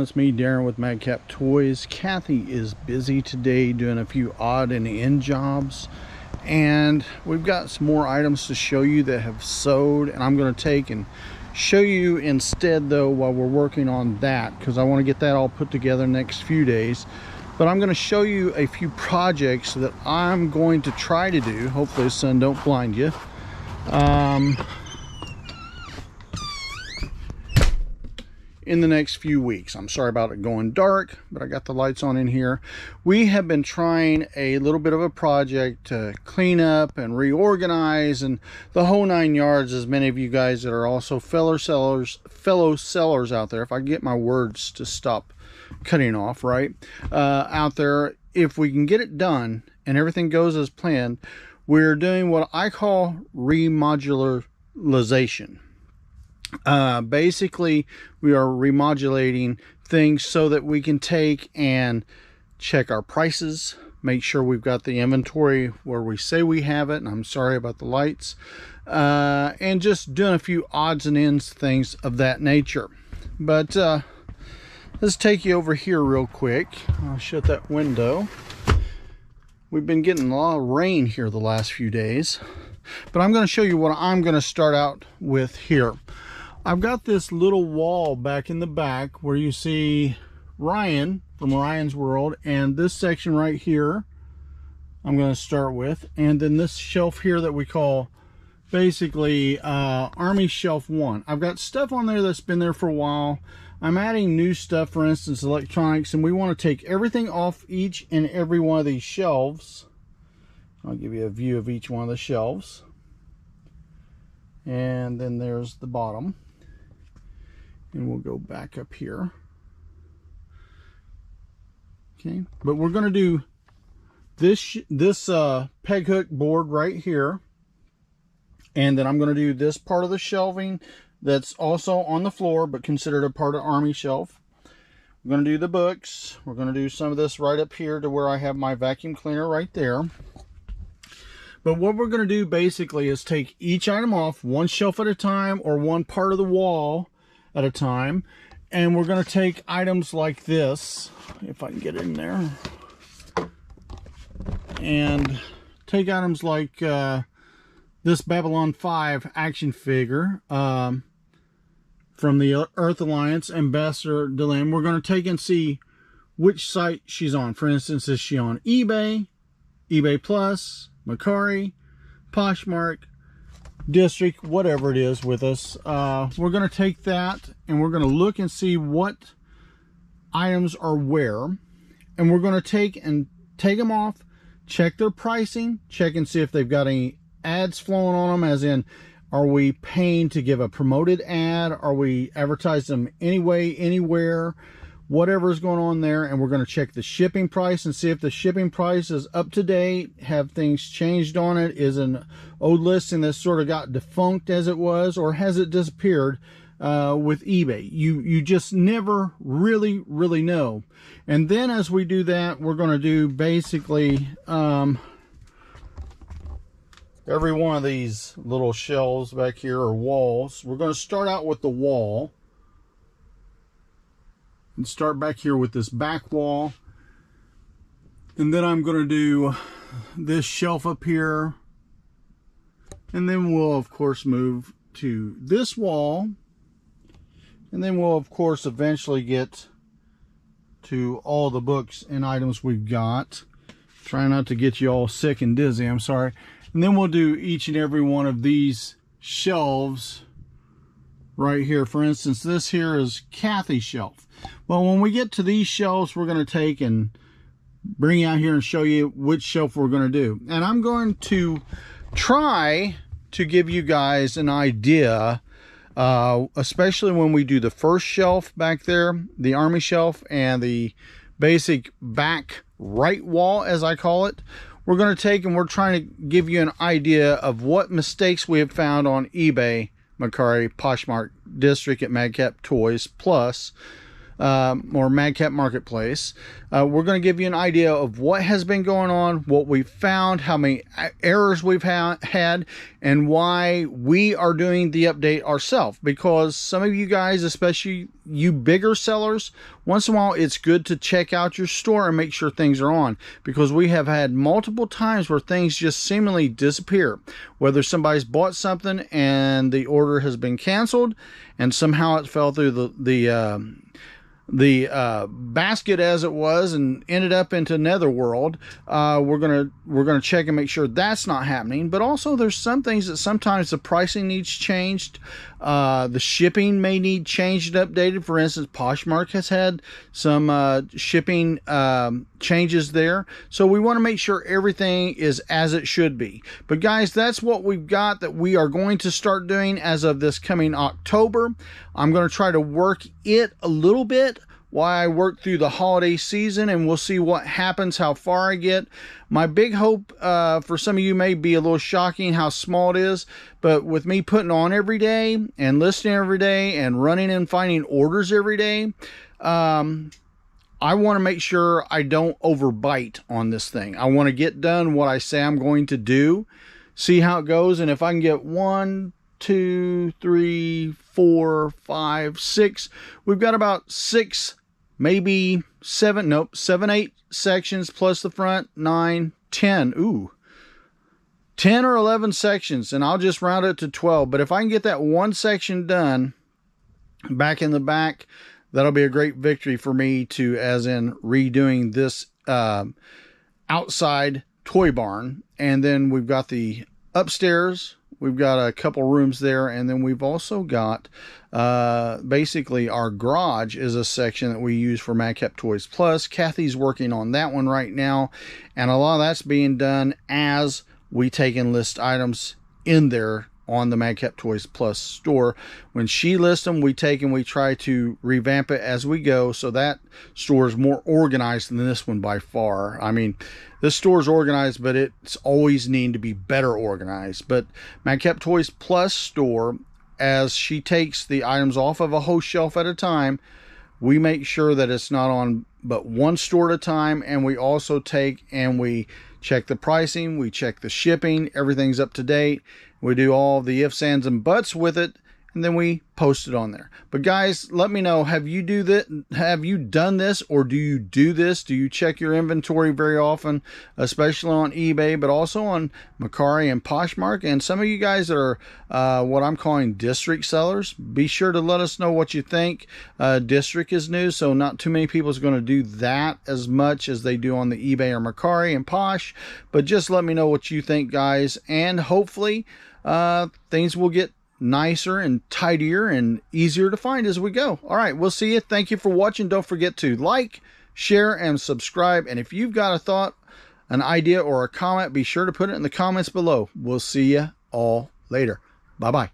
it's me, Daren with Madcap Toys. Kathy is busy today doing a few odd and end jobs, and we've got some more items to show you that have sold, and I'm going to take and show you instead though while we're working on that, because I want to get that all put together next few days. But I'm going to show you a few projects that I'm going to try to do. Hopefully the sun don't blind you. In the next few weeks. I'm sorry about it going dark, but I got the lights on in here. We have been trying a little bit of a project to clean up and reorganize and the whole 9 yards, as many of you guys that are also fellow sellers out there, if I get my words to stop cutting off, right? Out there, if we can get it done and everything goes as planned, we're doing what I call remodularization. Basically, we are remodulating things so that we can take and check our prices, make sure we've got the inventory where we say we have it, and I'm sorry about the lights, and just doing a few odds and ends things of that nature. But let's take you over here real quick. I'll shut that window. We've been getting a lot of rain here the last few days, but I'm going to show you what I'm going to start out with here. I've got this little wall back in the back where you see Ryan from Ryan's World, and this section right here I'm going to start with, and then this shelf here that we call basically Army Shelf 1. I've got stuff on there that's been there for a while. I'm adding new stuff, for instance electronics, and we want to take everything off each and every one of these shelves. I'll give you a view of each one of the shelves, and then there's the bottom. And we'll go back up here. Okay, but we're going to do this peg hook board right here, and then I'm going to do this part of the shelving that's also on the floor but considered a part of Army Shelf. We're going to do the books. We're going to do some of this right up here to where I have my vacuum cleaner right there. But what we're going to do basically is take each item off one shelf at a time, or one part of the wall at a time, and we're going to take items like this, if I can get in there, and take items like this Babylon 5 action figure from the Earth Alliance, Ambassador Daren. We're going to take and see which site she's on. For instance, is she on eBay, eBay Plus, Mercari, Poshmark, District, whatever it is with us. We're going to take that and we're going to look and see what items are where, and we're going to take them off, check their pricing, check and see if they've got any ads flowing on them, as in, are we paying to give a promoted ad, are we advertising them anyway, anywhere, whatever is going on there. And we're going to check the shipping price and see if the shipping price is up to date. Have things changed on it? Is an old listing that sort of got defunct as it was, or has it disappeared with eBay? You just never really know. And then as we do that, we're going to do basically every one of these little shelves back here, or walls. We're going to start out with the wall and start back here with this back wall, and then I'm going to do this shelf up here, and then we'll of course move to this wall, and then we'll of course eventually get to all the books and items we've got. Try not to get you all sick and dizzy, I'm sorry. And then we'll do each and every one of these shelves right here. For instance, this here is Kathy's shelf. Well, when we get to these shelves, we're going to take and bring out here and show you which shelf we're going to do. And I'm going to try to give you guys an idea, especially when we do the first shelf back there, the Army Shelf, and the basic back right wall, as I call it. We're going to take and we're trying to give you an idea of what mistakes we have found on eBay, Mercari, Poshmark, District, at Madcap Toys Plus, or Madcap Marketplace. We're going to give you an idea of what has been going on, what we've found, how many errors we've had, and why we are doing the update ourselves. Because some of you guys, especially you bigger sellers, once in a while it's good to check out your store and make sure things are on, because we have had multiple times where things just seemingly disappear, whether somebody's bought something and the order has been canceled and somehow it fell through the basket as it was and ended up into netherworld. We're gonna check and make sure that's not happening. But also there's some things that sometimes the pricing needs changed, the shipping may need changed and updated. For instance, Poshmark has had some shipping changes there, so we want to make sure everything is as it should be. But guys, that's what we've got that we are going to start doing as of this coming October. I'm going to try to work it a little bit while I work through the holiday season, and we'll see what happens, how far I get. My big hope for some of you may be a little shocking how small it is, but with me putting on every day and listing every day and running and finding orders every day, I want to make sure I don't overbite on this thing. I want to get done what I say I'm going to do, see how it goes, and if I can get 1, 2, 3, 4, 5, 6. We've got about 6, maybe 7, nope, 7, 8 sections plus the front, 9, 10. Ooh, 10 or 11 sections, and I'll just round it to 12. But if I can get that one section done back in the back, that'll be a great victory for me to, as in redoing this outside toy barn. And then we've got the upstairs. We've got a couple rooms there, and then we've also got basically our garage is a section that we use for Madcap Toys Plus. Kathy's working on that one right now, and a lot of that's being done as we take and list items in there on the Madcap Toys Plus store. When she lists them, we take and we try to revamp it as we go, so that store is more organized than this one by far. I mean, this store is organized, but it's always needing to be better organized. But Madcap Toys Plus store, as she takes the items off of a host shelf at a time, we make sure that it's not on but one store at a time, and we also take and we check the pricing, we check the shipping, everything's up to date. We do all the ifs, ands, and buts with it, and then we post it on there. But guys, let me know, have you done this, or do you do this? Do you check your inventory very often, especially on eBay, but also on Mercari and Poshmark? And some of you guys that are what I'm calling district sellers, be sure to let us know what you think. District is new, so not too many people is going to do that as much as they do on the eBay or Mercari and Posh, but just let me know what you think, guys, and hopefully things will get nicer and tidier and easier to find as we go. All right, we'll see you. Thank you for watching. Don't forget to like, share, and subscribe. And if you've got a thought, an idea, or a comment, be sure to put it in the comments below. We'll see you all later. Bye-bye.